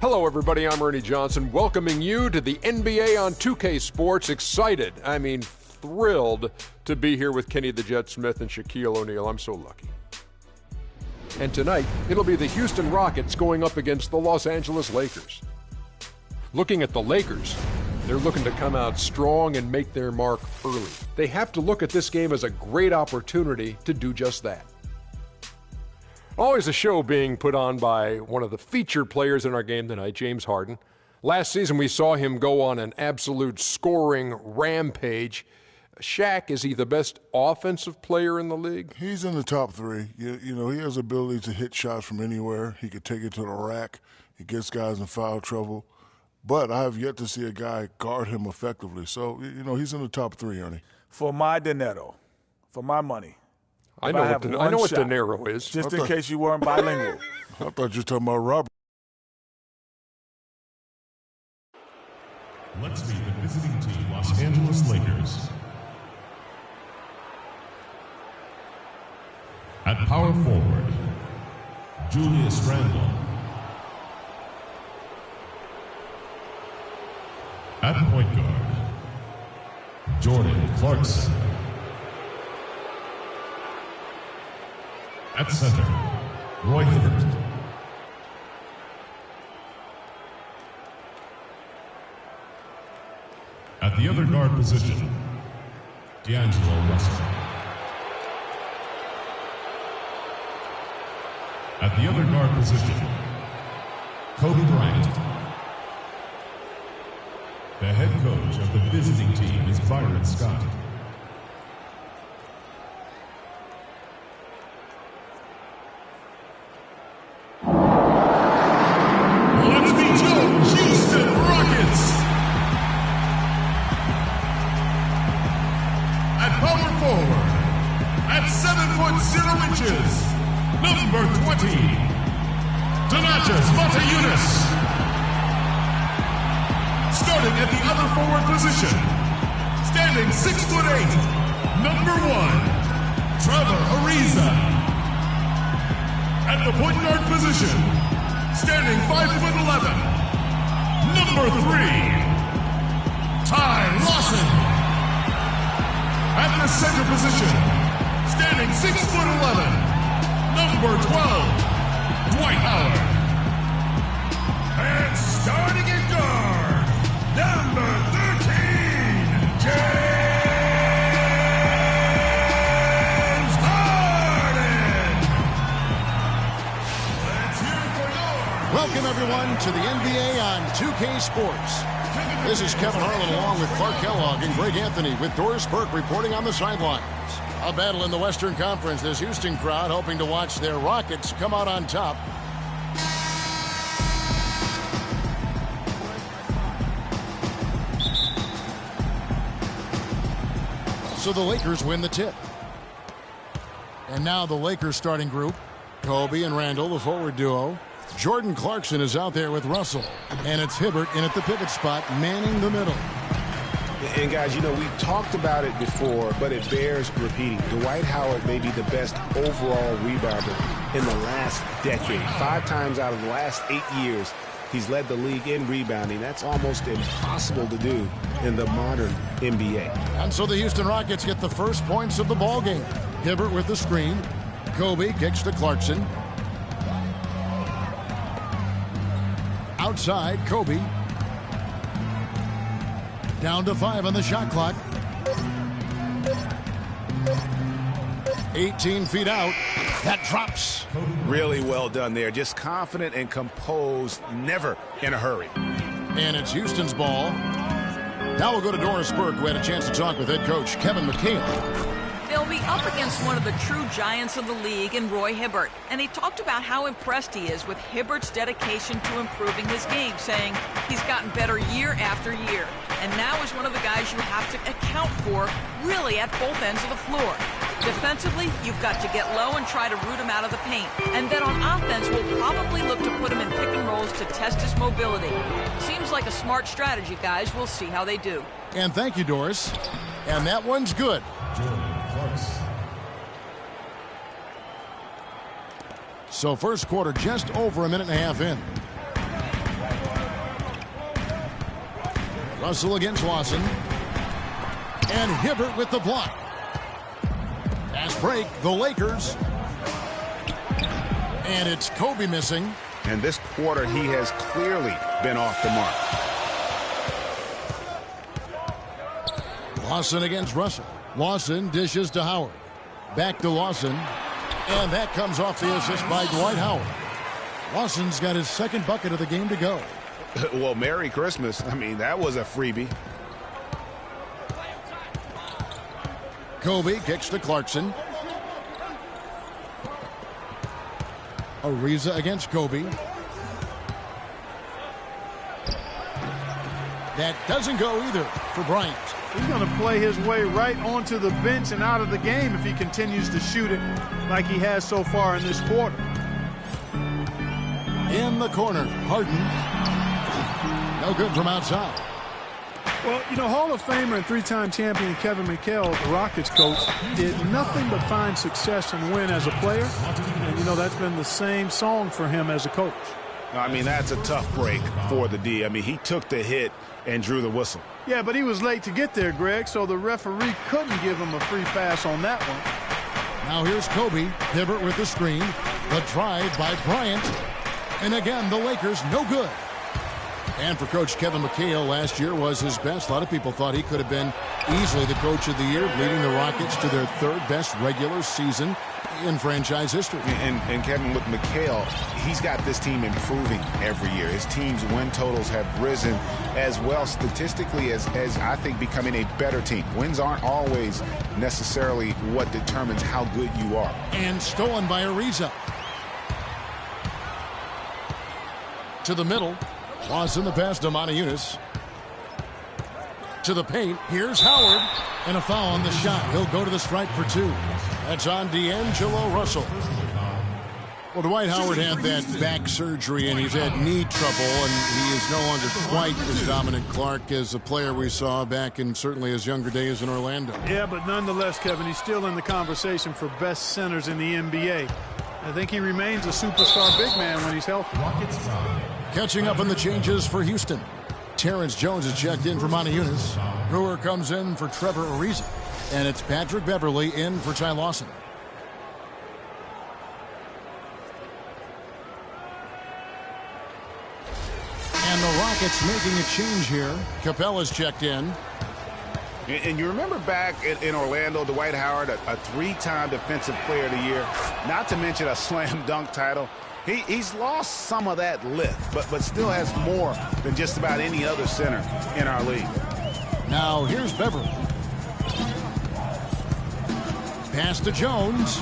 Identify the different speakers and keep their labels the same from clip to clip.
Speaker 1: Hello, everybody. I'm Ernie Johnson, welcoming you to the NBA on 2K Sports. Thrilled to be here with Kenny the Jet Smith and Shaquille O'Neal. I'm so lucky. And tonight, it'll be the Houston Rockets going up against the Los Angeles Lakers. Looking at the Lakers, they're looking to come out strong and make their mark early. They have to look at this game as a great opportunity to do just that. Always a show being put on by one of the featured players in our game tonight, James Harden. Last season, we saw him go on an absolute scoring rampage. Shaq, is he the best offensive player in the league?
Speaker 2: He's in the top three. You know, he has the ability to hit shots from anywhere. He could take it to the rack. He gets guys in foul trouble. But I have yet to see a guy guard him effectively. So, you know, he's in the top three, Ernie.
Speaker 3: For my dinero, for my money.
Speaker 1: I know what dinero is.
Speaker 3: Just in case you weren't bilingual.
Speaker 2: I thought you were talking about Robert.
Speaker 4: Let's meet the visiting team, Los Angeles Lakers. At power forward, Julius Randle. At point guard, Jordan Clarkson. At center, Roy Hibbert. At the other guard position, D'Angelo Russell. At the other guard position, Kobe Bryant. The head coach of the visiting team is Byron Scott. Let's meet your Houston Rockets. At power forward, at 7'0" number 20, Donatas Motiejunas. Starting at the other forward position, standing 6'8", number 1, Trevor Ariza. At the point guard position, standing 5'11", number 3, Ty Lawson. At the center position, standing 6'11", number 12, Dwight Howard. And starting at guard, number 13, James Harden. Let's hear it for yours.
Speaker 5: Welcome, everyone, to the NBA on 2K Sports. This is Kevin Harlan along with Clark Kellogg and Greg Anthony with Doris Burke reporting on the sidelines. A battle in the Western Conference. This Houston crowd hoping to watch their Rockets come out on top. So the Lakers win the tip. And now the Lakers starting group. Kobe and Randle, the forward duo. Jordan Clarkson is out there with Russell. And it's Hibbert in at the pivot spot, manning the middle.
Speaker 6: And guys, you know, we've talked about it before, but it bears repeating. Dwight Howard may be the best overall rebounder in the last decade. 5 times out of the last 8 years, he's led the league in rebounding. That's almost impossible to do in the modern NBA.
Speaker 5: And so the Houston Rockets get the first points of the ball game. Hibbert with the screen. Kobe kicks to Clarkson. Outside, Kobe. Down to 5 on the shot clock. 18 feet out. That drops.
Speaker 6: Really well done there. Just confident and composed, never in a hurry.
Speaker 5: And it's Houston's ball. Now we'll go to Doris Burke, who had a chance to talk with head coach Kevin McHale.
Speaker 7: They'll be up against one of the true giants of the league in Roy Hibbert. And he talked about how impressed he is with Hibbert's dedication to improving his game, saying he's gotten better year after year. And now is one of the guys you have to account for, really at both ends of the floor. Defensively, you've got to get low and try to root him out of the paint. And then on offense, we'll probably look to put him in pick and rolls to test his mobility. Seems like a smart strategy, guys. We'll see how they do.
Speaker 5: And thank you, Doris. And that one's good. So first quarter just over a minute and a half in. Russell against Lawson. And Hibbert with the block. Fast break, the Lakers. And it's Kobe missing.
Speaker 6: And this quarter, he has clearly been off the mark.
Speaker 5: Lawson against Russell. Lawson dishes to Howard. Back to Lawson. And that comes off the assist by Dwight Howard. Lawson's got his second bucket of the game to go.
Speaker 6: Well, Merry Christmas. I mean, that was a freebie.
Speaker 5: Kobe kicks to Clarkson. Ariza against Kobe. That doesn't go either for Bryant.
Speaker 8: He's going to play his way right onto the bench and out of the game if he continues to shoot it like he has so far in this quarter.
Speaker 5: In the corner, Harden. No good from outside.
Speaker 8: Well, you know, Hall of Famer and three-time champion Kevin McHale, the Rockets coach, did nothing but find success and win as a player. And, you know, that's been the same song for him as a coach.
Speaker 6: I mean, that's a tough break for the D. I mean, he took the hit and drew the whistle.
Speaker 8: Yeah, but he was late to get there, Greg, so the referee couldn't give him a free pass on that one.
Speaker 5: Now here's Kobe. Hibbert with the screen. The drive by Bryant. And again, the Lakers no good. And for Coach Kevin McHale, last year was his best. A lot of people thought he could have been easily the coach of the year, leading the Rockets to their third best regular season in franchise history.
Speaker 6: And Kevin, with McHale, he's got this team improving every year. His team's win totals have risen as well statistically as I think becoming a better team. Wins aren't always necessarily what determines how good you are.
Speaker 5: And stolen by Ariza. To the middle. Lawson the pass to Moniunas. To the paint. Here's Howard. And a foul on the shot. He'll go to the stripe for two. That's on D'Angelo Russell. Well, Dwight Howard had that back surgery, and he's had knee trouble, and he is no longer quite as Dominic Clark as a player we saw back in certainly his younger days in Orlando.
Speaker 8: Yeah, but nonetheless, Kevin, he's still in the conversation for best centers in the NBA. I think he remains a superstar big man when he's healthy.
Speaker 5: Catching up on the changes for Houston. Terrence Jones is checked in for Moniunas. Brewer comes in for Trevor Ariza. And it's Patrick Beverley in for Ty Lawson. And the Rockets making a change here. Capella's checked in.
Speaker 6: And you remember back in Orlando, Dwight Howard, a three-time Defensive Player of the Year, not to mention a slam dunk title. He's lost some of that lift, but still has more than just about any other center in our league.
Speaker 5: Now here's Beverley. Pass to Jones.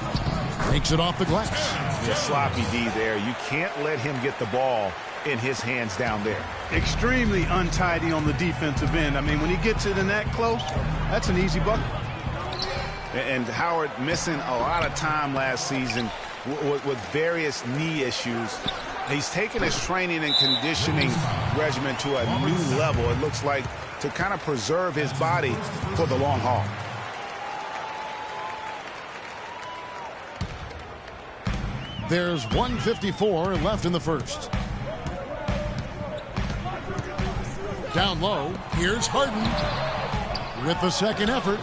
Speaker 5: Takes it off the glass.
Speaker 6: Just sloppy D there. You can't let him get the ball in his hands down there.
Speaker 8: Extremely untidy on the defensive end. I mean, when he gets it in that close, that's an easy bucket.
Speaker 6: And Howard missing a lot of time last season with various knee issues. He's taken his training and conditioning regimen to a new level, it looks like, to kind of preserve his body for the long haul.
Speaker 5: There's 1:54 left in the first. Down low, here's Harden. With the second effort,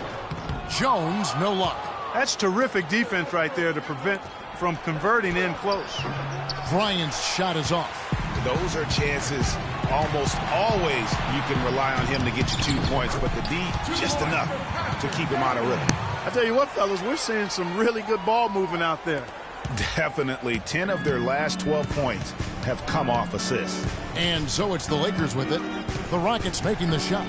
Speaker 5: Jones, no luck.
Speaker 8: That's terrific defense right there to prevent from converting in close.
Speaker 5: Bryant's shot is off.
Speaker 6: Those are chances almost always you can rely on him to get you 2 points, but the D, just enough to keep him out of rhythm.
Speaker 8: I tell you what, fellas, we're seeing some really good ball movement out there.
Speaker 6: Definitely. 10 of their last 12 points have come off assists.
Speaker 5: And so it's the Lakers with it. The Rockets making the shot.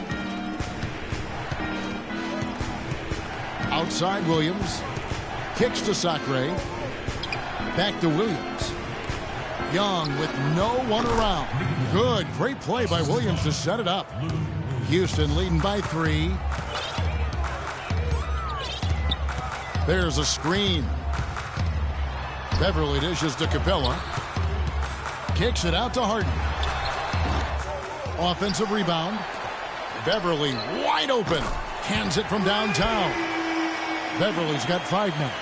Speaker 5: Outside Williams. Kicks to Sacre. Back to Williams. Young with no one around. Good. Great play by Williams to set it up. Houston leading by 3. There's a screen. Beverley dishes to Capella. Kicks it out to Harden. Offensive rebound. Beverley wide open. Hands it from downtown. Beverley's got 5 now.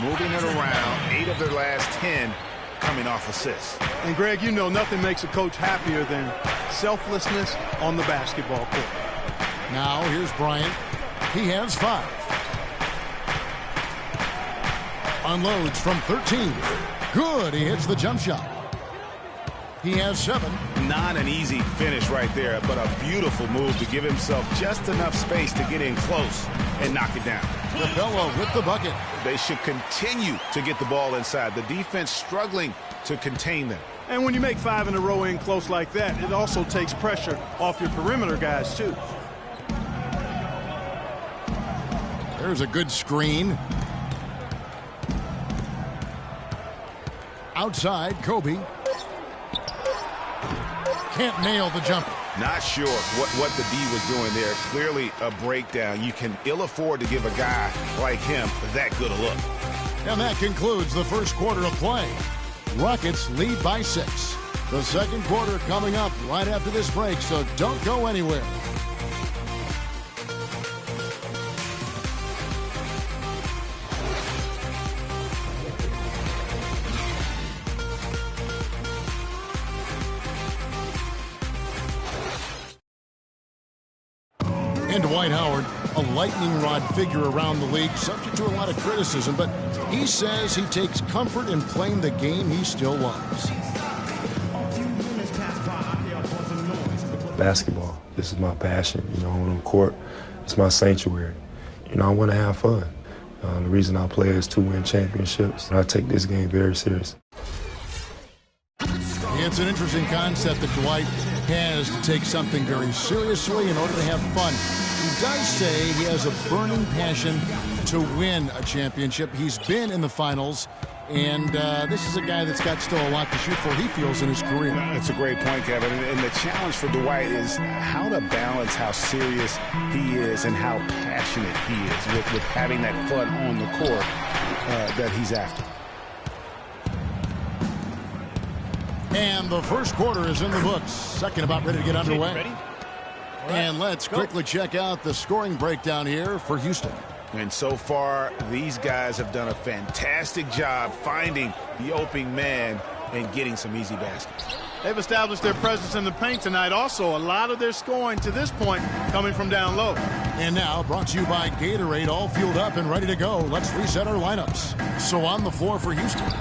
Speaker 6: Moving it around. 8 of their last 10 coming off assists.
Speaker 8: And Greg, you know nothing makes a coach happier than selflessness on the basketball court.
Speaker 5: Now here's Bryant. He has 5. Unloads from 13. Good. He hits the jump shot. He has 7.
Speaker 6: Not an easy finish right there, but a beautiful move to give himself just enough space to get in close and knock it down.
Speaker 5: Capella with the bucket.
Speaker 6: They should continue to get the ball inside. The defense struggling to contain them.
Speaker 8: And when you make 5 in a row in close like that, it also takes pressure off your perimeter guys, too.
Speaker 5: There's a good screen. Outside, Kobe. Can't nail the jumper.
Speaker 6: Not sure what the D was doing there. Clearly a breakdown. You can ill afford to give a guy like him that good a look.
Speaker 5: And that concludes the first quarter of play. Rockets lead by 6. The second quarter coming up right after this break, so don't go anywhere. And Dwight Howard, a lightning rod figure around the league, subject to a lot of criticism, but he says he takes comfort in playing the game he still loves.
Speaker 9: Basketball, this is my passion. You know, on the court, it's my sanctuary. You know, I want to have fun. The reason I play is to win championships. And I take this game very seriously.
Speaker 5: It's an interesting concept that Dwight has to take something very seriously in order to have fun. He does say he has a burning passion to win a championship. He's been in the finals, and this is a guy that's got still a lot to shoot for, he feels, in his career.
Speaker 6: That's a great point, Kevin. And the challenge for Dwight is how to balance how serious he is and how passionate he is with having that fun on the court that he's after.
Speaker 5: And the first quarter is in the books. Second about ready to get underway.
Speaker 8: Ready?
Speaker 5: And let's quickly check out the scoring breakdown here for Houston.
Speaker 6: And so far, these guys have done a fantastic job finding the opening man and getting some easy baskets.
Speaker 8: They've established their presence in the paint tonight. Also, a lot of their scoring to this point coming from down low.
Speaker 5: And now, brought to you by Gatorade, all fueled up and ready to go. Let's reset our lineups. So on the floor for Houston,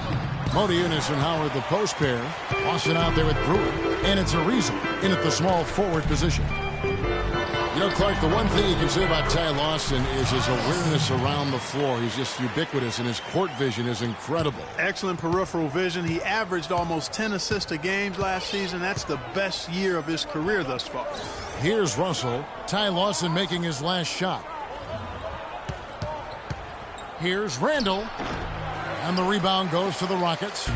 Speaker 5: Modi Eunice and Howard, the post pair. Austin out there with Brewer. And it's Ariza in at the small forward position. You know, Clark, the one thing you can say about Ty Lawson is his awareness around the floor. He's just ubiquitous, and his court vision is incredible.
Speaker 8: Excellent peripheral vision. He averaged almost 10 assists a game last season. That's the best year of his career thus far.
Speaker 5: Here's Russell. Ty Lawson making his last shot. Here's Randall. And the rebound goes to the Rockets.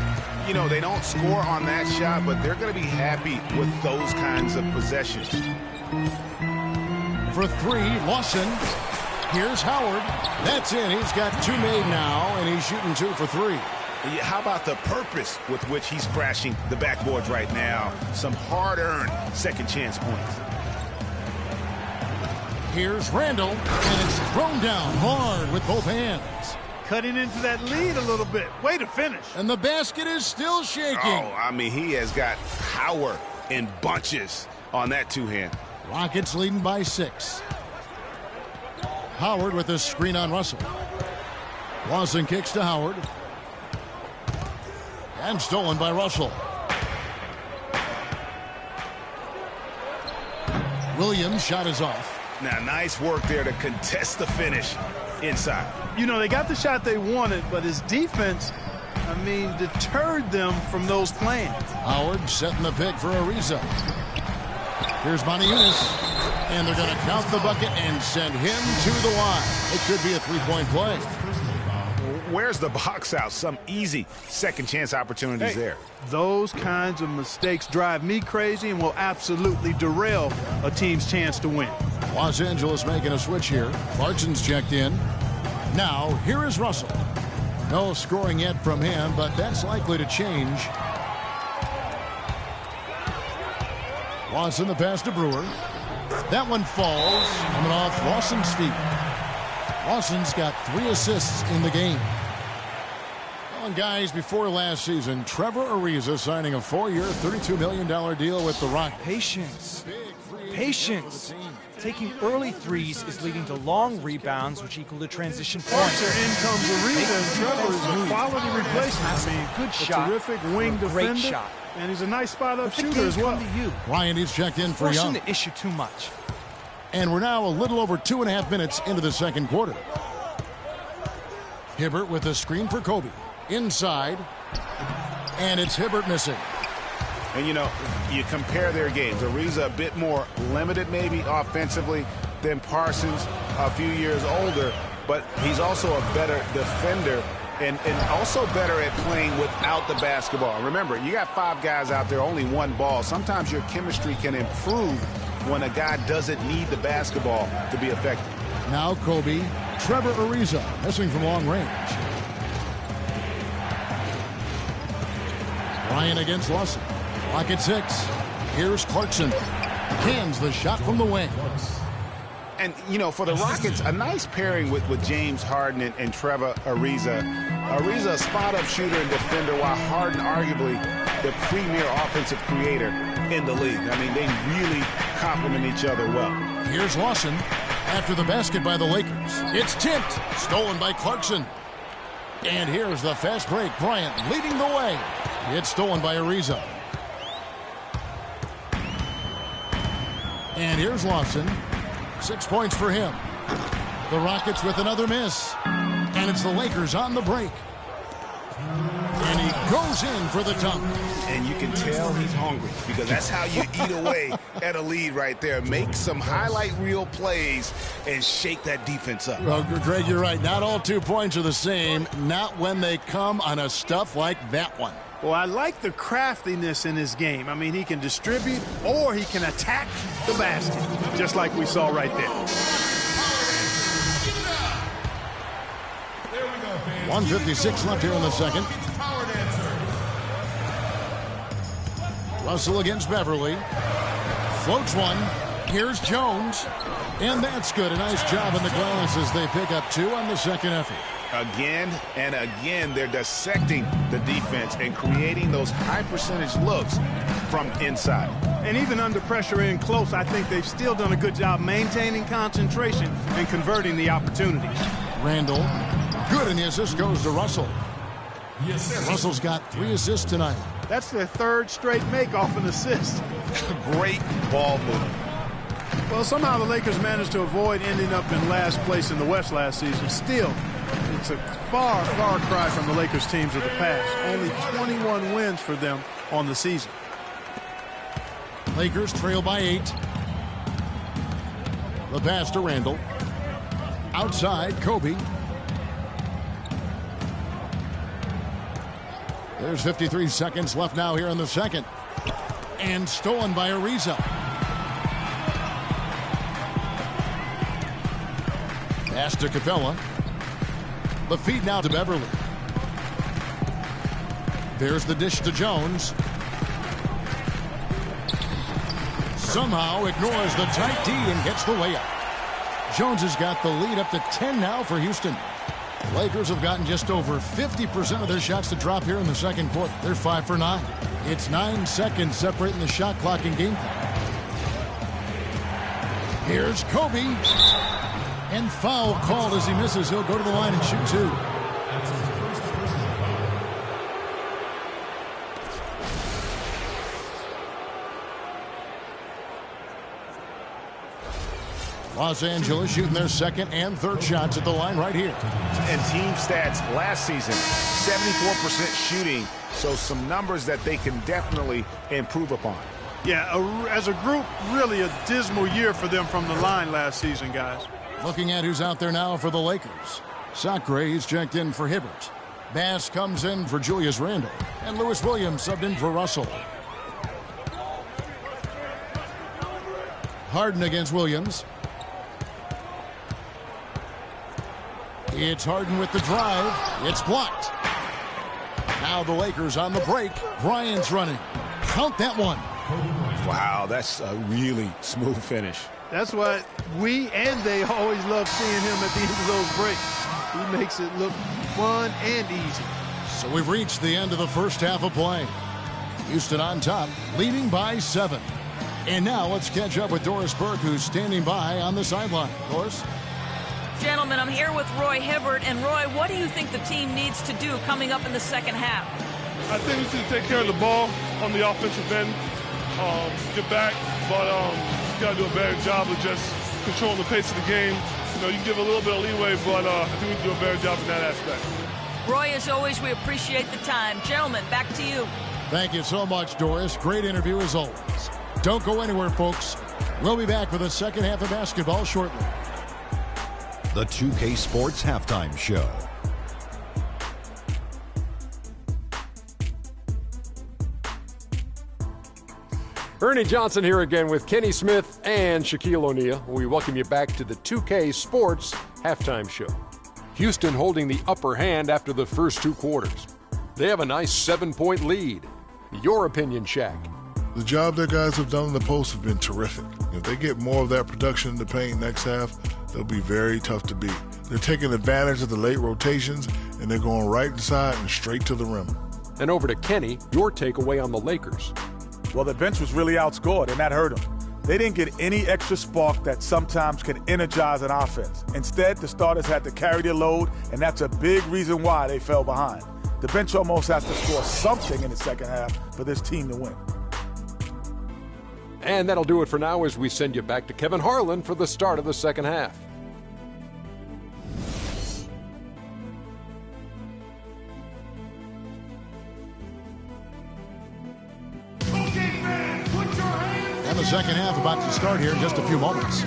Speaker 6: You know, they don't score on that shot, but they're going to be happy with those kinds of possessions.
Speaker 5: For 3, Lawson. Here's Howard. That's in. He's got 2 made now, and he's shooting 2 for 3.
Speaker 6: How about the purpose with which he's crashing the backboards right now? Some hard-earned second chance points.
Speaker 5: Here's Randall, and it's thrown down hard with both hands.
Speaker 8: Cutting into that lead a little bit. Way to finish.
Speaker 5: And the basket is still shaking.
Speaker 6: Oh, I mean, he has got power in bunches on that two-hand.
Speaker 5: Rockets leading by 6. Howard with a screen on Russell. Lawson kicks to Howard. And stolen by Russell. Williams' shot is off.
Speaker 6: Now, nice work there to contest the finish inside.
Speaker 8: You know, they got the shot they wanted, but his defense, I mean, deterred them from those plans.
Speaker 5: Howard setting the pick for Ariza. Here's Monty Eunice. And they're going to count the bucket and send him to the line. It could be a three-point play.
Speaker 6: Where's the box out? Some easy second chance opportunities there.
Speaker 8: Those kinds of mistakes drive me crazy and will absolutely derail a team's chance to win.
Speaker 5: Los Angeles making a switch here. Clarkson's checked in. Now, here is Russell. No scoring yet from him, but that's likely to change. Lawson the pass to Brewer. That one falls, coming off Lawson's feet. Lawson's got 3 assists in the game. Well, and guys, before last season, Trevor Ariza signing a 4-year, $32 million deal with the Rockets.
Speaker 3: Patience.
Speaker 5: Big free
Speaker 10: Patience. Taking early threes is leading to long rebounds, which equal to transition points.
Speaker 8: In comes Ariza, and Trevor is a quality replacement. I mean,
Speaker 10: good shot.
Speaker 8: Terrific wing defender.
Speaker 10: Great shot.
Speaker 8: And he's a nice spot-up shooter as well.
Speaker 5: Bryant is checked in for
Speaker 10: Forcing
Speaker 5: Young.
Speaker 10: the issue too much.
Speaker 5: And we're now a little over 2.5 minutes into the second quarter. Hibbert with a screen for Kobe. Inside. And it's Hibbert missing.
Speaker 6: And, you know, you compare their games. Ariza a bit more limited maybe offensively than Parsons, a few years older, but he's also a better defender and also better at playing without the basketball. Remember, you got 5 guys out there, only 1 ball. Sometimes your chemistry can improve when a guy doesn't need the basketball to be effective.
Speaker 5: Now Kobe, Trevor Ariza missing from long range. Bryant against Lawson. Clock at 6. Here's Clarkson. Cans the shot from the wing.
Speaker 6: And, you know, for the Rockets, a nice pairing with James Harden and Trevor Ariza. Ariza, a spot-up shooter and defender, while Harden arguably the premier offensive creator in the league. I mean, they really complement each other well.
Speaker 5: Here's Lawson after the basket by the Lakers. It's tipped. Stolen by Clarkson. And here's the fast break. Bryant leading the way. It's stolen by Ariza. And here's Lawson. 6 points for him. The Rockets with another miss. And it's the Lakers on the break. And he goes in for the dunk.
Speaker 6: And you can tell he's hungry because that's how you eat away at a lead right there. Make some highlight reel plays and shake that defense up.
Speaker 5: Well, Greg, you're right. Not all 2 points are the same. Not when they come on a stuff like that one.
Speaker 8: Well, I like the craftiness in his game. I mean, he can distribute or he can attack the basket, just like we saw right there.
Speaker 5: 1:56 left here in the second. Russell against Beverly. Floats one. Here's Jones. And that's good. A nice job on the glass as they pick up 2 on the second effort.
Speaker 6: Again and again, they're dissecting the defense and creating those high percentage looks from inside.
Speaker 8: And even under pressure in close, I think they've still done a good job maintaining concentration and converting the opportunities.
Speaker 5: Randall. Good, and the assist goes to Russell. Russell's got 3 assists tonight.
Speaker 8: That's their 3rd straight make off an assist.
Speaker 6: Great ball move.
Speaker 8: Well, somehow the Lakers managed to avoid ending up in last place in the West last season. Still, it's a far, far cry from the Lakers teams of the past. Only 21 wins for them on the season.
Speaker 5: Lakers trail by 8. The pass to Randall. Outside, Kobe. There's 53 seconds left now here in the second. And stolen by Ariza. Pass to Capella. The feed now to Beverly. There's the dish to Jones. Somehow ignores the tight D and gets the layup. Jones has got the lead up to 10 now for Houston. The Lakers have gotten just over 50% of their shots to drop here in the second quarter. They're 5 for 9. It's 9 seconds separating the shot clock and game clock. Here's Kobe. And foul called as he misses. He'll go to the line and shoot 2. Los Angeles shooting their second and third shots at the line right here.
Speaker 6: And team stats last season, 74% shooting. So some numbers that they can definitely improve upon.
Speaker 8: Yeah, as a group, really a dismal year for them from the line last season, guys.
Speaker 5: Looking at who's out there now for the Lakers. Sacre, he's checked in for Hibbert. Bass comes in for Julius Randle. And Lewis Williams subbed in for Russell. Harden against Williams. It's Harden with the drive. It's blocked. Now the Lakers on the break. Bryant's running. Count that one.
Speaker 6: Wow, that's a really smooth finish.
Speaker 8: That's why we and they always love seeing him at the end of those breaks. He makes it look fun and easy.
Speaker 5: So we've reached the end of the first half of play. Houston on top, leading by 7. And now let's catch up with Doris Burke, who's standing by on the sideline. Doris?
Speaker 7: Gentlemen, I'm here with Roy Hibbert. And Roy, what do you think the team needs to do coming up in the second half?
Speaker 11: I think we need to take care of the ball on the offensive end, get back, but you got to do a better job of just controlling the pace of the game. You know, you can give a little bit of leeway, but I think we can do a better job in that aspect.
Speaker 7: Roy, as always, we appreciate the time. Gentlemen, back to you.
Speaker 5: Thank you so much, Doris. Great interview as always. Don't go anywhere, folks. We'll be back for the second half of basketball shortly.
Speaker 12: The 2K Sports Halftime Show.
Speaker 1: Ernie Johnson here again with Kenny Smith and Shaquille O'Neal. We welcome you back to the 2K Sports Halftime Show. Houston holding the upper hand after the first two quarters. They have a nice 7-point lead. Your opinion, Shaq?
Speaker 2: The job their guys have done in the post have been terrific. If they get more of that production in the paint next half, they'll be very tough to beat. They're taking advantage of the late rotations, and they're going right inside and straight to the rim.
Speaker 1: And over to Kenny, your takeaway on the Lakers.
Speaker 3: Well, the bench was really outscored, and that hurt them. They didn't get any extra spark that sometimes can energize an offense. Instead, the starters had to carry their load, and that's a big reason why they fell behind. The bench almost has to score something in the second half for this team to win.
Speaker 1: And that'll do it for now as we send you back to Kevin Harlan for the start of the second half.
Speaker 5: And the second half about to start here in just a few moments.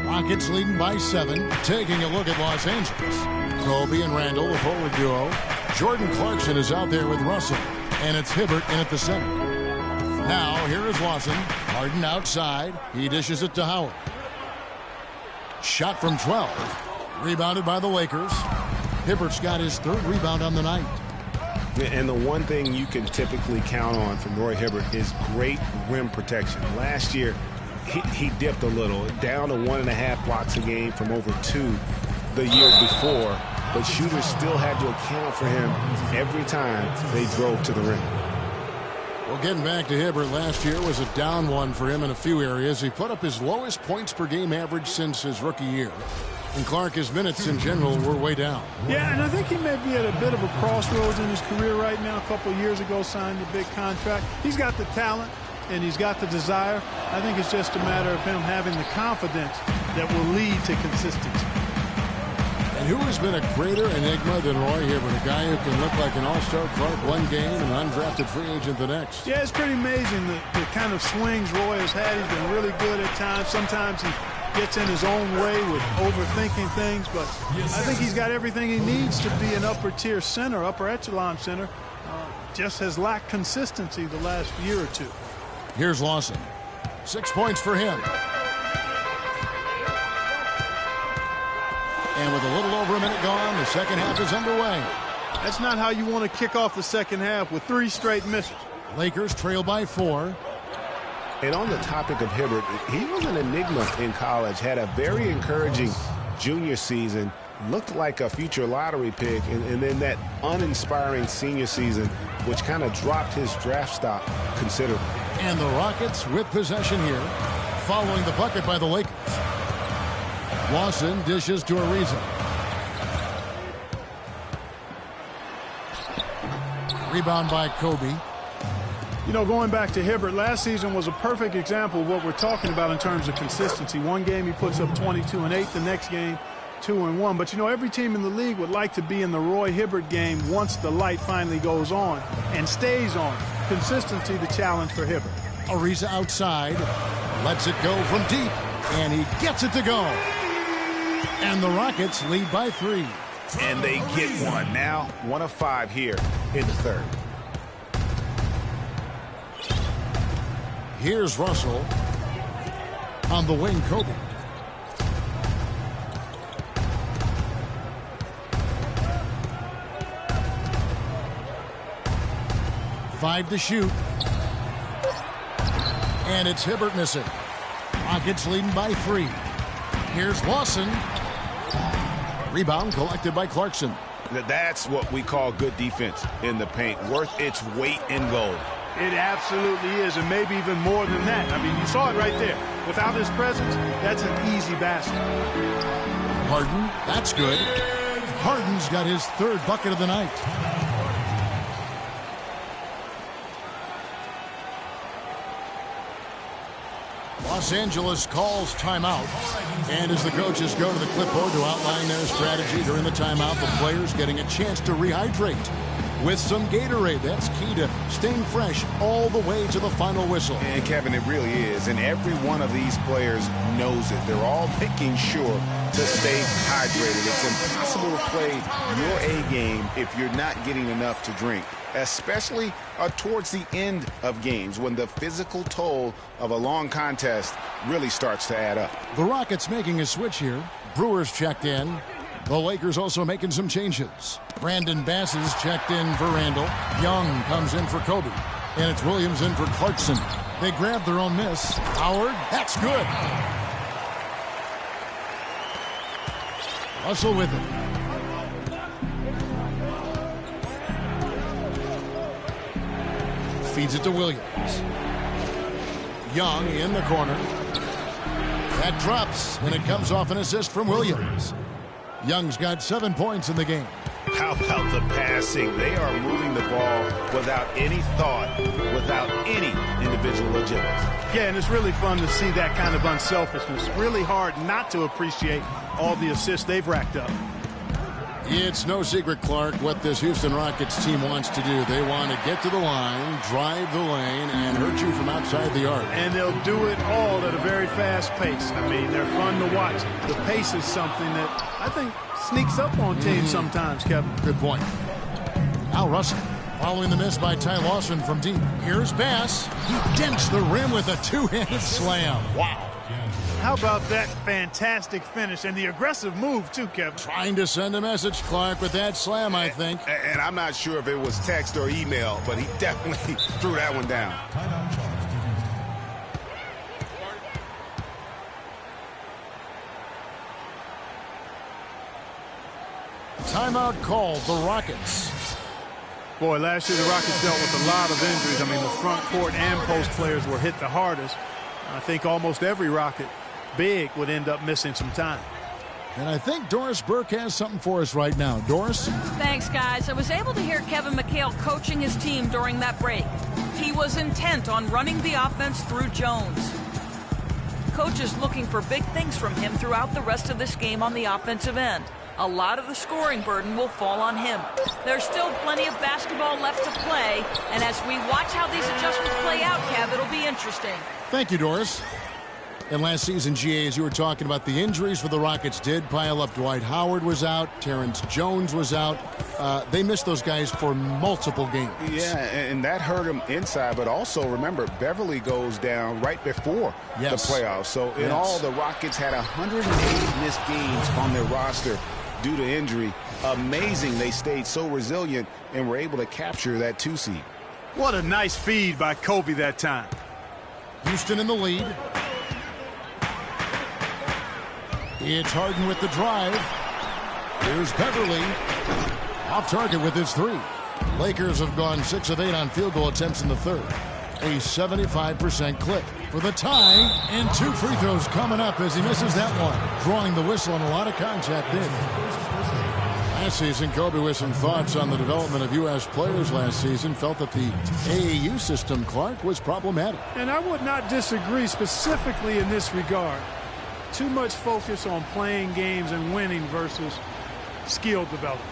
Speaker 5: Rockets leading by 7. Taking a look at Los Angeles. Kobe and Randall, the forward duo. Jordan Clarkson is out there with Russell. And it's Hibbert in at the center. Now, here is Lawson. Harden outside. He dishes it to Howard. Shot from 12. Rebounded by the Lakers. Hibbert's got his third rebound on the night.
Speaker 6: And the one thing you can typically count on from Roy Hibbert is great rim protection. Last year, he dipped a little, down to 1.5 blocks a game from over 2 the year before, but shooters still had to account for him every time they drove to the rim.
Speaker 5: Well, getting back to Hibbert, last year was a down one for him in a few areas. He put up his lowest points per game average since his rookie year. And Clark, his minutes in general were way down.
Speaker 8: Yeah, and I think he may be at a bit of a crossroads in his career right now. A couple of years ago, signed a big contract. He's got the talent, and he's got the desire. I think it's just a matter of him having the confidence that will lead to consistency.
Speaker 5: And who has been a greater enigma than Roy Hibbert, a guy who can look like an all-star Clark one game and an undrafted free agent the next?
Speaker 8: Yeah, it's pretty amazing the kind of swings Roy has had. He's been really good at times. Sometimes he gets in his own way with overthinking things, but I think he's got everything he needs to be an upper-tier center, upper echelon center. Just has lacked consistency the last year or two.
Speaker 5: Here's Lawson. 6 points for him. And with a little over a minute gone, the second half is underway.
Speaker 8: That's not how you want to kick off the second half with 3 straight misses.
Speaker 5: Lakers trail by 4.
Speaker 6: And on the topic of Hibbert, he was an enigma in college, had a very encouraging junior season, looked like a future lottery pick, and then that uninspiring senior season, which kind of dropped his draft stock considerably.
Speaker 5: And the Rockets with possession here, following the bucket by the Lakers. Lawson dishes to Ariza. Rebound by Kobe.
Speaker 8: You know, going back to Hibbert, last season was a perfect example of what we're talking about in terms of consistency. One game he puts up 22 and 8, the next game 2 and 1. But you know, every team in the league would like to be in the Roy Hibbert game once the light finally goes on and stays on. consistency the challenge for Hibbert.
Speaker 5: Ariza outside, lets it go from deep, and he gets it to go. And the Rockets lead by 3.
Speaker 6: And they get one. Now 1 of 5 here in the third.
Speaker 5: Here's Russell. On the wing, Kobe. Five to shoot. And it's Hibbert missing. Rockets leading by 3. Here's Lawson. Rebound collected by Clarkson.
Speaker 6: That's what we call good defense in the paint. Worth its weight in gold.
Speaker 8: It absolutely is, and maybe even more than that. I mean, you saw it right there. Without his presence, that's an easy basket.
Speaker 5: Harden, that's good. Harden's got his 3rd bucket of the night. Los Angeles calls timeout. And as the coaches go to the clipboard to outline their strategy during the timeout, the players getting a chance to rehydrate with some Gatorade. That's key to staying fresh all the way to the final whistle.
Speaker 6: And Kevin, it really is. And every one of these players knows it. They're all making sure to stay hydrated. It's impossible to play your A game if you're not getting enough to drink, especially towards the end of games when the physical toll of a long contest really starts to add up.
Speaker 5: The Rockets making a switch here. Brewers checked in. The Lakers also making some changes. Brandon Bass is checked in for Randall. Young comes in for Kobe. And it's Williams in for Clarkson. They grab their own miss. Howard, that's good. Russell with it. Feeds it to Williams. Young in the corner. That drops, and it comes off an assist from Williams. Young's got 7 points in the game.
Speaker 6: How about the passing? They are moving the ball without any thought, without any individual agility.
Speaker 8: Yeah, and it's really fun to see that kind of unselfishness. Really hard not to appreciate all the assists they've racked up.
Speaker 5: It's no secret, Clark, what this Houston Rockets team wants to do. They want to get to the line, drive the lane, and hurt you from outside the arc.
Speaker 8: And they'll do it all at a very fast pace. I mean, they're fun to watch. The pace is something that I think sneaks up on teams sometimes, Kevin.
Speaker 5: Good point. Al Russell following the miss by Ty Lawson from deep. Here's Bass. He dents the rim with a two-handed slam. Wow.
Speaker 8: How about that fantastic finish and the aggressive move, too, Kevin?
Speaker 5: Trying to send a message, Clark, with that slam, I think.
Speaker 6: And I'm not sure if it was text or email, but he definitely threw that one down.
Speaker 5: Timeout called, the Rockets.
Speaker 8: Boy, last year the Rockets dealt with a lot of injuries. I mean, the front court and post players were hit the hardest. I think almost every Rocket big would end up missing some time.
Speaker 5: And I think Doris Burke has something for us right now. Doris?
Speaker 7: Thanks, guys. I was able to hear Kevin McHale coaching his team during that break. He was intent on running the offense through Jones. Coach is looking for big things from him throughout the rest of this game on the offensive end. A lot of the scoring burden will fall on him. There's still plenty of basketball left to play, and as we watch how these adjustments play out, Kev, it'll be interesting.
Speaker 5: Thank you, Doris. And last season, GA, as you were talking about, the injuries for the Rockets did pile up. Dwight Howard was out. Terrence Jones was out. They missed those guys for multiple games.
Speaker 6: Yeah, and that hurt them inside. But also, remember, Beverly goes down right before the playoffs. So, in all, the Rockets had 108 missed games on their roster due to injury. Amazing they stayed so resilient and were able to capture that 2 seed.
Speaker 8: What a nice feed by Kobe that time.
Speaker 5: Houston in the lead. It's Harden with the drive. Here's Beverly. Off target with his 3. Lakers have gone 6 of 8 on field goal attempts in the third. A 75% clip for the tie. And 2 free throws coming up as he misses that one. Drawing the whistle on a lot of contact in. Last season, Kobe, with some thoughts on the development of U.S. players last season, felt that the AAU system, Clark, was problematic.
Speaker 8: And I would not disagree specifically in this regard. Too much focus on playing games and winning versus skill development.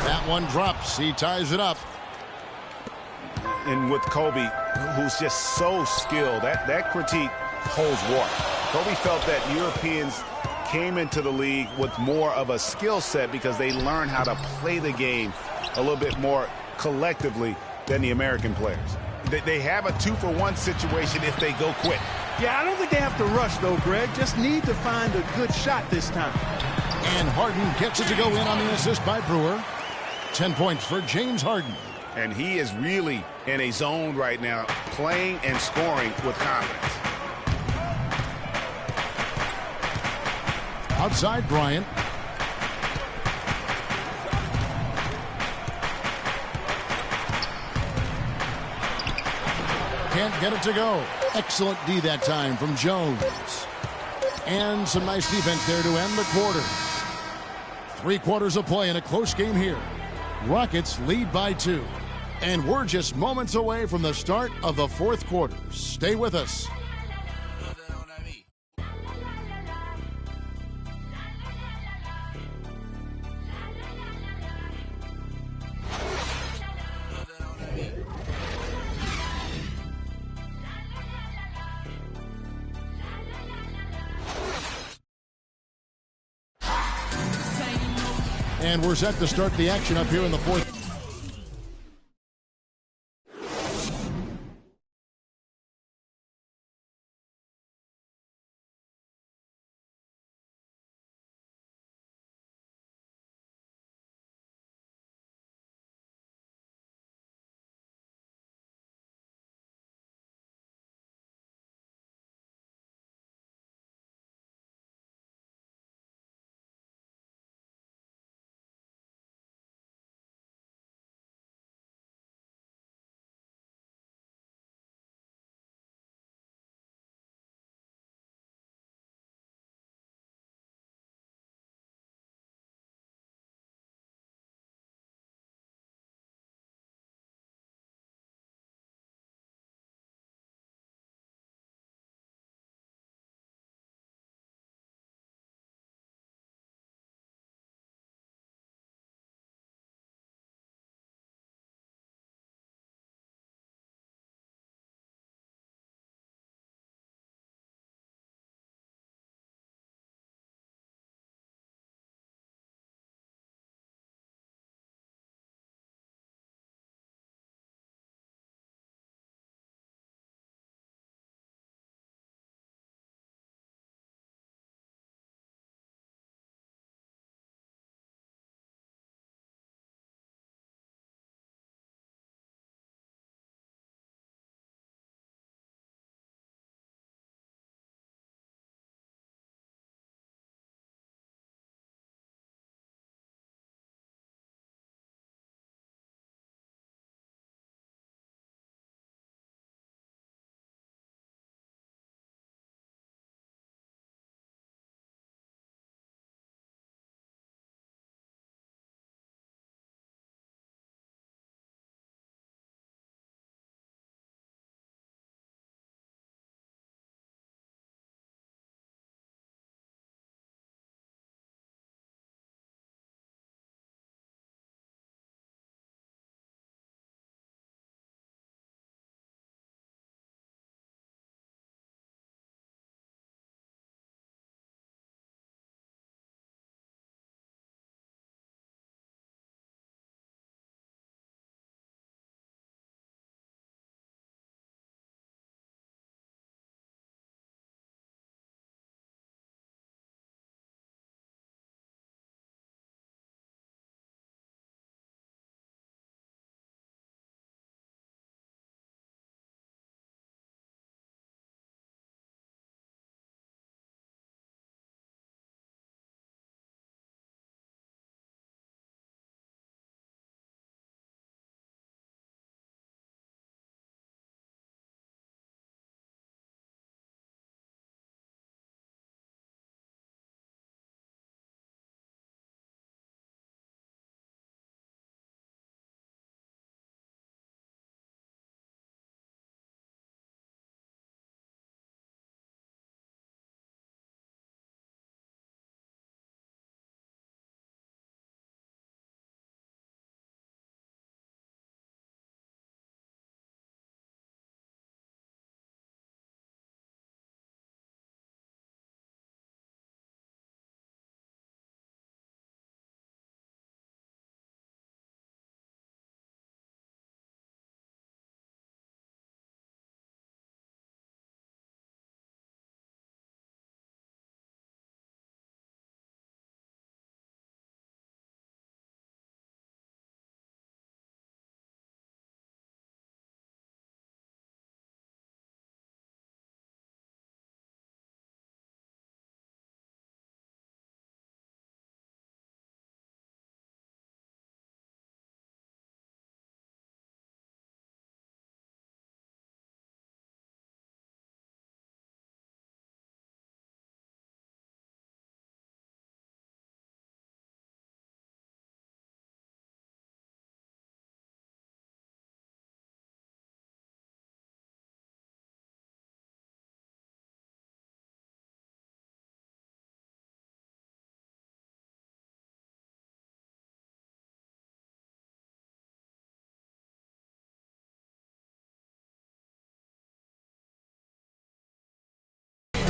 Speaker 5: That one drops. He ties it up.
Speaker 6: And with Kobe, who's just so skilled, that critique holds water. Kobe felt that Europeans came into the league with more of a skill set because they learned how to play the game a little bit more collectively than the American players. They have a 2-for-1 situation if they go quick.
Speaker 8: Yeah, I don't think they have to rush, though, Greg. Just need to find a good shot this time.
Speaker 5: And Harden gets it to go in on the assist by Brewer. 10 points for James Harden.
Speaker 6: And he is really in a zone right now, playing and scoring with confidence.
Speaker 5: Outside Bryant. Can't get it to go. Excellent D that time from Jones. And some nice defense there to end the quarter. 3 quarters of play in a close game here. Rockets lead by 2. And we're just moments away from the start of the 4th quarter. Stay with us. And we're set to start the action up here in the 4th.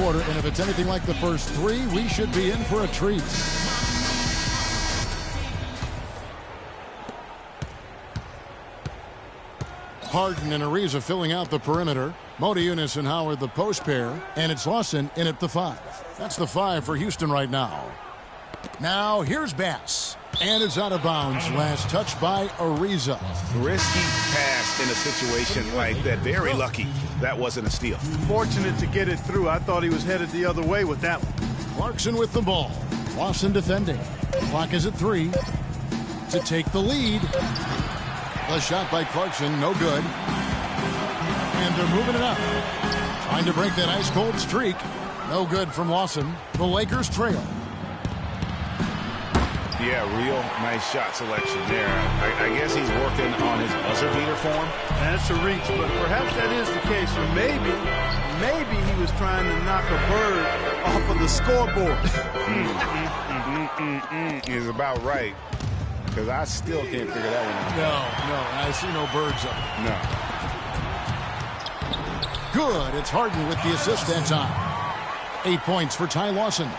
Speaker 5: quarter, and if it's anything like the first three, we should be in for a treat. Harden and Ariza filling out the perimeter. Modiunas and Howard the post pair, and it's Lawson in at the 5. That's the 5 for Houston right now. Now here's Bass, and it's out of bounds. Last touch by Ariza.
Speaker 6: Risky pass in a situation like that. Very lucky that wasn't a steal.
Speaker 8: Fortunate to get it through. I thought he was headed the other way with that one.
Speaker 5: Clarkson with the ball. Lawson defending. Clock is at 3 to take the lead. The shot by Clarkson, no good. And they're moving it up. Trying to break that ice-cold streak. No good from Lawson. The Lakers trail.
Speaker 6: Yeah, real nice shot selection there. I guess he's working on his buzzer beater form.
Speaker 8: That's a reach, but perhaps that is the case. Or maybe he was trying to knock a bird off of the scoreboard.
Speaker 6: Is about right. Because I still can't figure that one out.
Speaker 5: No, I see no birds up.
Speaker 6: No.
Speaker 5: Good. It's Harden with the assist that time. 8 points for Ty Lawson.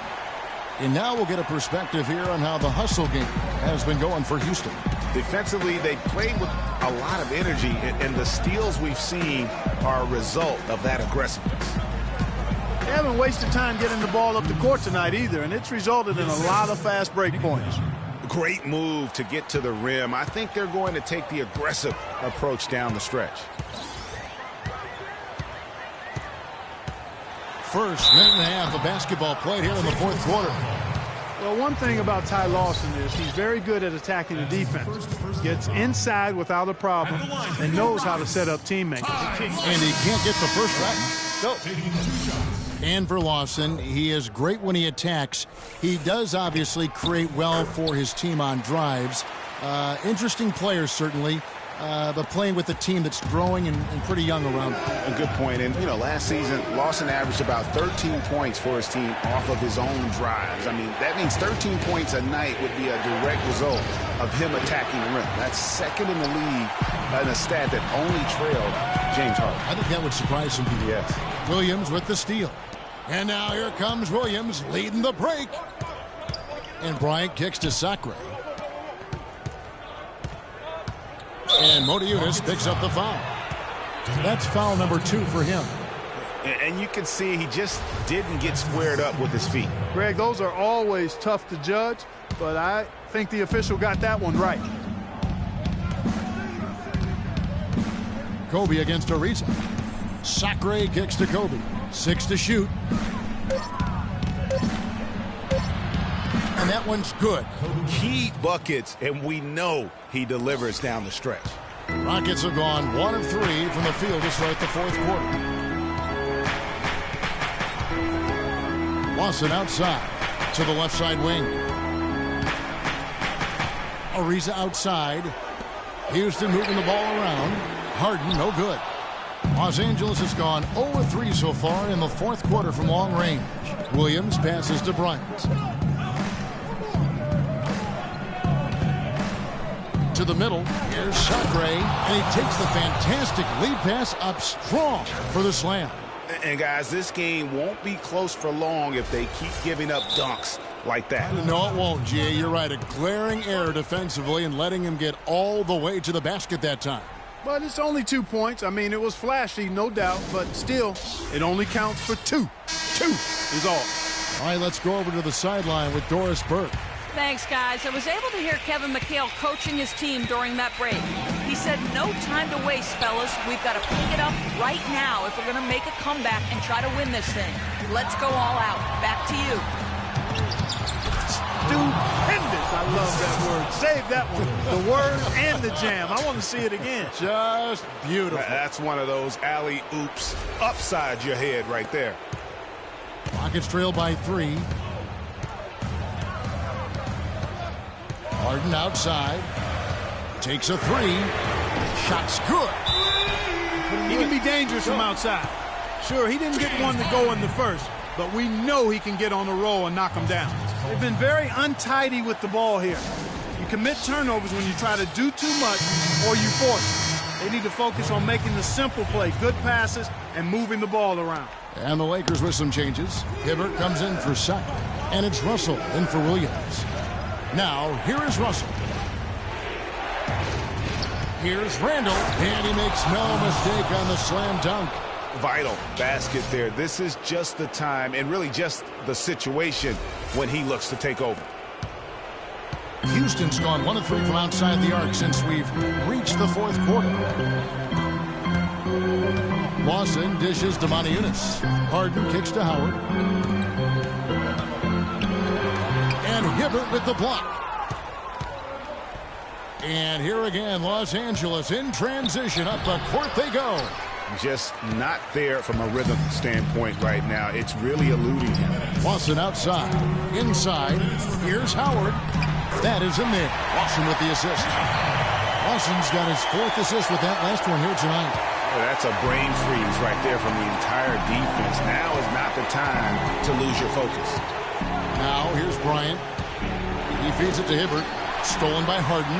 Speaker 5: And now we'll get a perspective here on how the hustle game has been going for Houston.
Speaker 6: Defensively, they played with a lot of energy, and the steals we've seen are a result of that aggressiveness.
Speaker 8: They haven't wasted time getting the ball up the court tonight either, and it's resulted in a lot of fast break points.
Speaker 6: Great move to get to the rim. I think they're going to take the aggressive approach down the stretch.
Speaker 5: First minute and a half of basketball played here in the fourth quarter.
Speaker 8: Well, one thing about Ty Lawson is he's very good at attacking the defense. Gets inside without a problem and knows how to set up teammates.
Speaker 5: And he can't get the first right. And for Lawson, he is great when he attacks. He does obviously create well for his team on drives. Interesting player, certainly. But playing with a team that's growing and pretty young around him.
Speaker 6: A good point. And, last season, Lawson averaged about 13 points for his team off of his own drives. I mean, that means 13 points a night would be a direct result of him attacking the rim. That's second in the league and a stat that only trailed James Harden.
Speaker 5: I think that would surprise some people.
Speaker 6: Yes.
Speaker 5: Williams with the steal. And now here comes Williams leading the break. And Bryant kicks to Sacre. And Modiunas picks up the foul. That's foul number 2 for him.
Speaker 6: And you can see he just didn't get squared up with his feet.
Speaker 8: Greg, those are always tough to judge, but I think the official got that one right.
Speaker 5: Kobe against Ariza. Sacre kicks to Kobe. 6 to shoot. And that one's good.
Speaker 6: Key buckets, and we know he delivers down the stretch.
Speaker 5: Rockets have gone 1 of 3 from the field to start the fourth quarter. Lawson outside to the left side wing. Ariza outside. Houston moving the ball around. Harden, no good. Los Angeles has gone 0 of 3 so far in the fourth quarter from long range. Williams passes to Bryant. To the middle, here's Sacre, and he takes the fantastic lead pass up strong for the slam.
Speaker 6: And guys, this game won't be close for long if they keep giving up dunks like that.
Speaker 5: No, it won't, G.A. You're right. A glaring error defensively and letting him get all the way to the basket that time.
Speaker 8: But it's only 2 points. I mean, it was flashy, no doubt, but still, it only counts for 2. 2 is all.
Speaker 5: All right, let's go over to the sideline with Doris Burke.
Speaker 7: Thanks, guys. I was able to hear Kevin McHale coaching his team during that break. He said, no time to waste, fellas. We've got to pick it up right now if we're going to make a comeback and try to win this thing. Let's go all out. Back to you.
Speaker 8: Stupendous. I love that word. Save that one. The word and the jam. I want to see it again.
Speaker 5: Just beautiful.
Speaker 6: That's one of those alley-oops upside your head right there.
Speaker 5: Rockets trail by 3. Harden outside. Takes a 3. Shot's good.
Speaker 8: He can be dangerous from outside. Sure, he didn't get one to go in the first, but we know he can get on a roll and knock him down. They've been very untidy with the ball here. You commit turnovers when you try to do too much or you force it. They need to focus on making the simple play, good passes, and moving the ball around.
Speaker 5: And the Lakers with some changes. Hibbert comes in for second. And it's Russell in for Williams. Now, here is Russell. Here's Randall. And he makes no mistake on the slam dunk.
Speaker 6: Vital basket there. This is just the time and really just the situation when he looks to take over.
Speaker 5: Houston's gone 1 of 3 from outside the arc since we've reached the fourth quarter. Lawson dishes to Moniunas. Harden kicks to Howard. And Hibbert with the block. And here again, Los Angeles in transition. Up the court they go.
Speaker 6: Just not there from a rhythm standpoint right now. It's really eluding him.
Speaker 5: Lawson outside. Inside. Here's Howard. That is in there. Lawson with the assist. Lawson's got his 4th assist with that last one here tonight.
Speaker 6: That's a brain freeze right there from the entire defense. Now is not the time to lose your focus.
Speaker 5: Now here's Bryant. He feeds it to Hibbert. Stolen by Harden.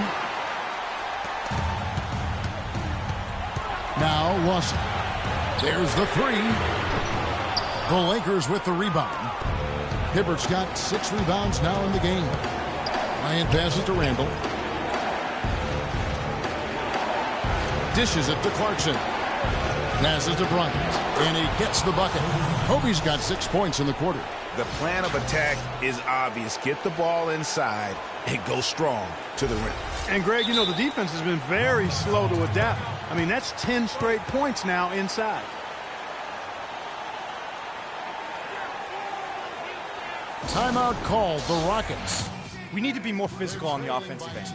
Speaker 5: Now Lawson. There's the 3. The Lakers with the rebound. Hibbert's got 6 rebounds now in the game. Bryant passes to Randall. Dishes it to Clarkson. Passes to Bryant. And he gets the bucket. Kobe's got 6 points in the quarter.
Speaker 6: The plan of attack is obvious. Get the ball inside and go strong to the rim.
Speaker 8: And, Greg, you know, the defense has been very slow to adapt. I mean, that's 10 straight points now inside.
Speaker 5: Timeout called, the Rockets.
Speaker 10: We need to be more physical on the offensive end.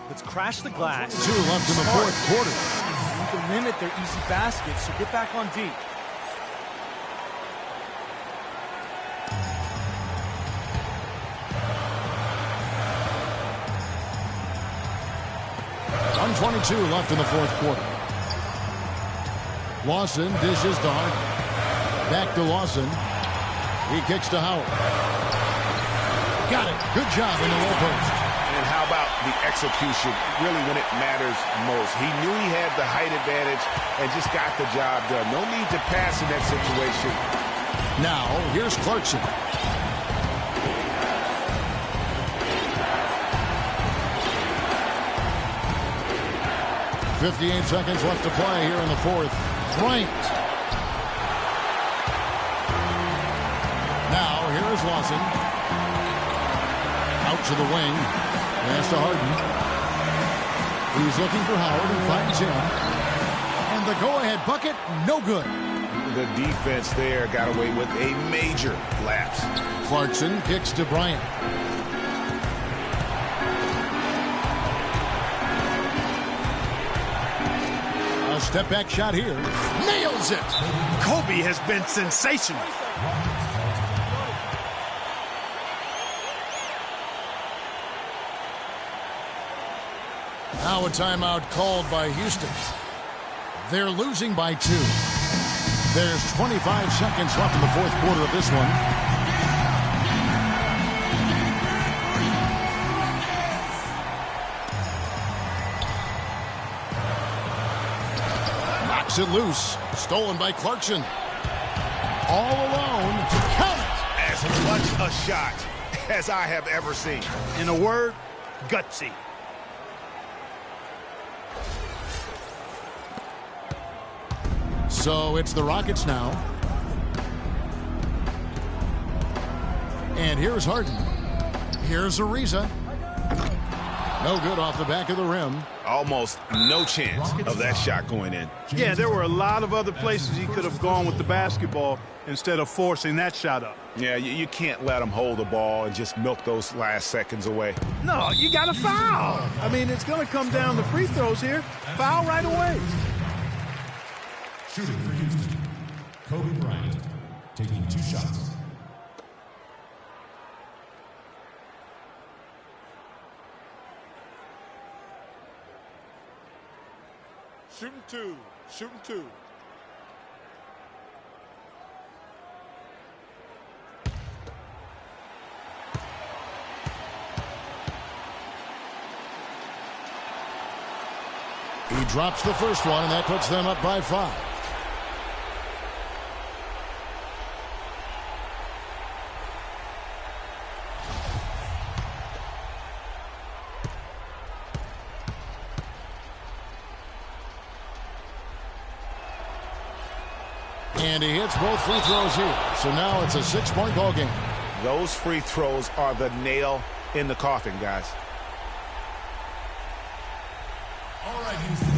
Speaker 10: Let's crash the glass.
Speaker 5: 2 left in the fourth quarter.
Speaker 10: We need to limit their easy baskets, so get back on deep.
Speaker 5: .122 left in the fourth quarter. Lawson dishes to Harden. Back to Lawson. He kicks to Howard. Got it. Good job in the low post.
Speaker 6: And how about the execution, really when it matters most? He knew he had the height advantage and just got the job done. No need to pass in that situation.
Speaker 5: Now, here's Clarkson. .58 seconds left to play here in the fourth. Bryant. Now, here is Lawson. Out to the wing. Pass to Harden. He's looking for Howard and finds him. And the go-ahead bucket, no good.
Speaker 6: The defense there got away with a major lapse.
Speaker 5: Clarkson kicks to Bryant. A step-back shot here. Nails it!
Speaker 8: Kobe has been sensational.
Speaker 5: Now a timeout called by Houston. They're losing by 2. There's 25 seconds left in the fourth quarter of this one. Knocks it loose. Stolen by Clarkson. All alone. Count it!
Speaker 6: As much a shot as I have ever seen.
Speaker 8: In a word, gutsy.
Speaker 5: So it's the Rockets now. And here's Harden. Here's Ariza. No good off the back of the rim.
Speaker 6: Almost no chance of that shot going in.
Speaker 8: Yeah, there were a lot of other places he could have gone with the basketball instead of forcing that shot up.
Speaker 6: Yeah, you can't let him hold the ball and just milk those last seconds away.
Speaker 8: No, you got to foul. I mean, it's going to come down to free throws here. Foul right away.
Speaker 4: Shooting for Houston, Kobe Bryant, taking 2 shots.
Speaker 3: Shooting 2. Shooting 2.
Speaker 5: He drops the first one, and that puts them up by 5. And he hits both free throws here. So now it's a 6-point ball game.
Speaker 6: Those free throws are the nail in the coffin, guys.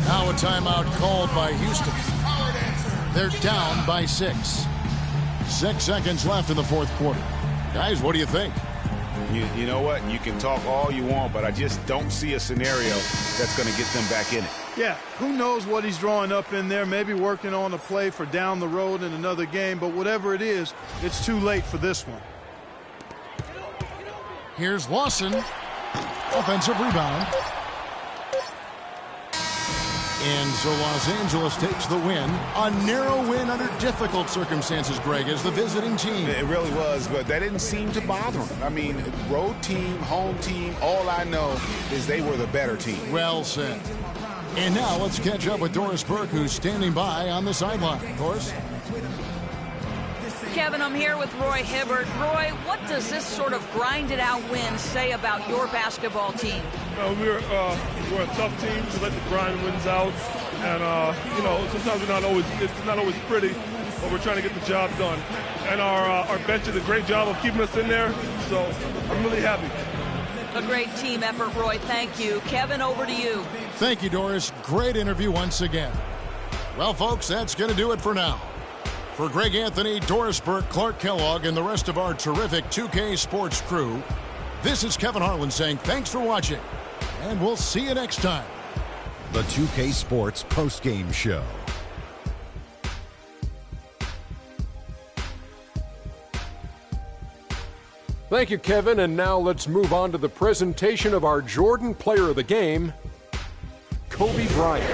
Speaker 5: Now a timeout called by Houston. They're down by 6. 6 seconds left in the fourth quarter. Guys, what do you think?
Speaker 6: You know what? You can talk all you want, but I just don't see a scenario that's going to get them back in it.
Speaker 8: Yeah, who knows what he's drawing up in there, maybe working on a play for down the road in another game, but whatever it is, it's too late for this one.
Speaker 5: Here's Lawson. Offensive rebound. And so Los Angeles takes the win. A narrow win under difficult circumstances, Greg, as the visiting team.
Speaker 6: It really was, but that didn't seem to bother them. I mean, road team, home team, all I know is they were the better team.
Speaker 5: Well said. And now let's catch up with Doris Burke, who's standing by on the sideline. Doris?
Speaker 7: Kevin, I'm here with Roy Hibbert. Roy, what does this sort of grinded-out win say about your basketball team?
Speaker 11: We're a tough team to let the grind wins out, and you know, sometimes it's not always pretty, but we're trying to get the job done. And our bench did a great job of keeping us in there, so I'm really happy.
Speaker 7: A great team effort, Roy. Thank you. Kevin, over to you.
Speaker 5: Thank you, Doris. Great interview once again. Well, folks, that's going to do it for now. For Greg Anthony, Doris Burke, Clark Kellogg, and the rest of our terrific 2K Sports crew, this is Kevin Harlan saying thanks for watching, and we'll see you next time.
Speaker 12: The 2K Sports postgame show.
Speaker 1: Thank you, Kevin, and now let's move on to the presentation of our Jordan Player of the Game, Kobe Bryant.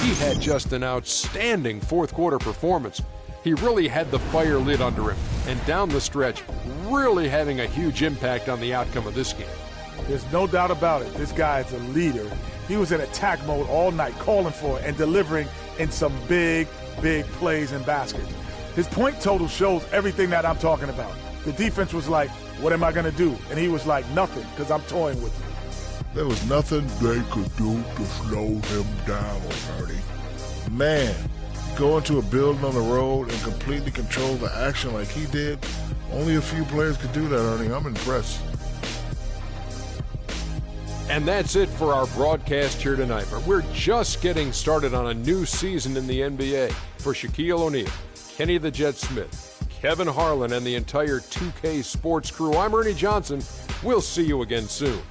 Speaker 1: He had just an outstanding fourth quarter performance. He really had the fire lit under him, and down the stretch, really having a huge impact on the outcome of this game.
Speaker 3: There's no doubt about it. This guy is a leader. He was in attack mode all night, calling for it and delivering in some big, big plays and baskets. His point total shows everything that I'm talking about. The defense was like, what am I going to do? And he was like, nothing, because I'm toying with you.
Speaker 2: There was nothing they could do to slow him down, Ernie. Man, go into a building on the road and completely control the action like he did. Only a few players could do that, Ernie. I'm impressed.
Speaker 1: And that's it for our broadcast here tonight. But we're just getting started on a new season in the NBA. For Shaquille O'Neal, Kenny the Jet Smith, Kevin Harlan, and the entire 2K Sports crew, I'm Ernie Johnson. We'll see you again soon.